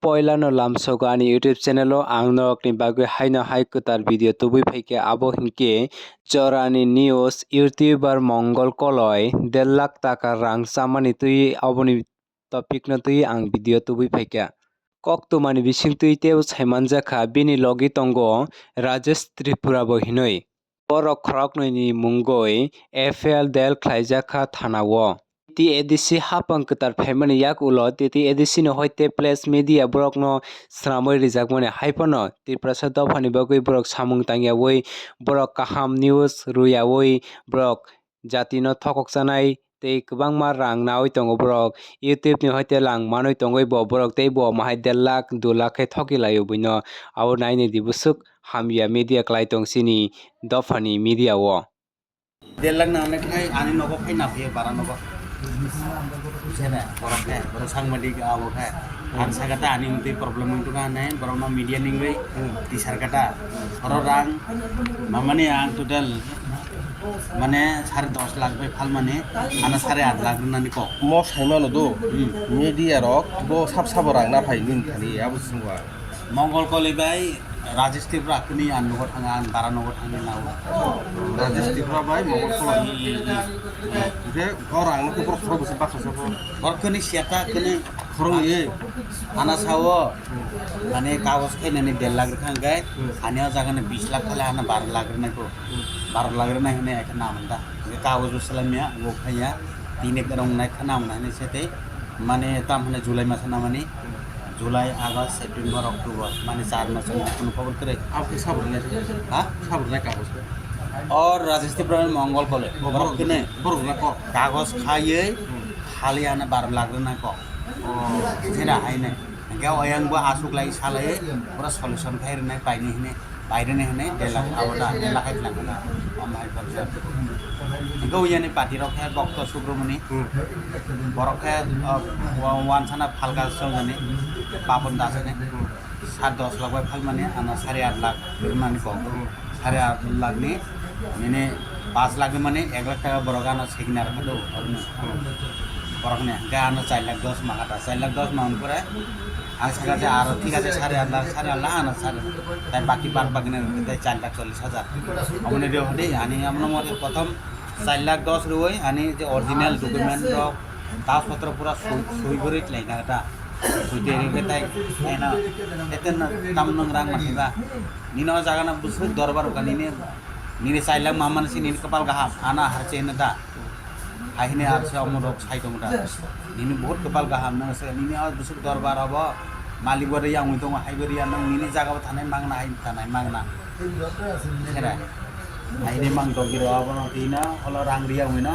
Poilano lamsogo ani YouTube channel o ang norokni bagui haino hai kwtar video tubui phaikhe abo hinkhe Jorani News YouTuber Mongol Koloi 1.5 lakh taka rang chamani tui aboni topic no tui ang video tubui phaikha. Koktumani bisingtui tebo saimanjakha bini logi tongo Rajesh Tripura bo hinui. Borok khoroknoi mungoi FL del khlaijakha thanao. TTADC hapang kwtar phaimani yak ulo TTADC no hoite Place Media borok no swnamwi rijakmani haifano Triprasad Dophani bagui borok samung tangyawi borok kaham news ruyawi borok jati no thokoksanai tei kwbangma rang nawi tongo borok YouTube ni hoite lang manwi tongoi bo borok tei bo mahai 1.5 lakh 2 lakh khai thokilaio buino abo naini di busuk hamya media klai tongsini Dophani media o 1.5 lakh na khai ani nogo khai na phe bara nogo sena borok khai borok sangmadi ka abo khai ang sagata ani unti problem itu kan nain borok no media ningwei di sarkata borok rang mamani ang total মানে 10.5 lakh by ফাল মানে আনা 8.5 লাখ নানি ক mo saimano do media rok bo sab saborang na phai nin thani abu singwa মঙ্গল কলি by Rajesh Tripura কনি আনগো থাঙ্গা আন বারা নগো থাঙ্গি নাও rajesh tripura bai mo ko je orang no ko pro bus bakha so বরকনি সিয়াটা কনি khorong ye আনা Sao মানে কাগজ খাইনানি 1.5 লাখ খাঙ্গাই আনিয়া জাগানে 20 লাখ খালে আনা 12 লাখ নাইকো 12 লাখ নাই হনে একটা নাম দা কাগজ সালামিয়া গো খাইয়া তিনে করং নাই খানাম না সেতে মানে তাম হনে জুলাই মাস না মানে जुलाई अगस्त सेप्टेम्बर अक्टूबर माने 4 मास में खबर करे आपके sabur le हाँ sabur le kagus और राजेश त्रिपुरा मंगल कले बरक के नहीं borok na ko कागज खाइए खाली आना 12 लाख ना को जेना हाय ने क्या अयंग बो आसुक लाई साले पूरा सॉल्यूशन खाइ नै पाइने हने बाहिर नै हने 1.5 लाख आवदा 1.5 लाख ना अमाय खर्चा गौ यानी पार्टी रखे भक्त सुब्रमणि बरखे वान साना फालका संगने पापन दासने 7-10 लाख बाय फाल माने आना 8.5 लाख माने को 8.5 लाख नि माने 5 लाख माने 1 लाख টাকা बरगाना सेकिनार खदो बरखने गाना 4 लाख 10 मागाटा 4 लाख 10 माउन परे आं सागासे आरो ठीक আছে 8.5 लाख आना তাই বাকি বার বাগনে তাই 4 লাখ 40 হাজার আমনে দেও হদে আনি আমন মতে প্রথম 4 লাখ 10 রুই আনি যে অরিজিনাল ডকুমেন্ট রক কাগজপত্র পুরা সই করে লাইনা এটা সইতে রেখে তাই না এতেন দাম নং রাং মাথিবা নিনো জাগানা বুসু দরবার কানিনে নিনে 4 লাখ মামান সি নিন কপাল গাহাম আনা হারছে নেতা আইনে আর সে অমরক সাইতংটা নিনে বহুত কপাল গাহাম না সে নিনে আর বুসু দরবার হব মালিক বরে ইয়াং দং হাইবরিয়া নং নিনে জায়গা থানাই মাংনা হাই থানাই মাংনা সেরা আইনে mang dong kiro abono tina holo rang ria wino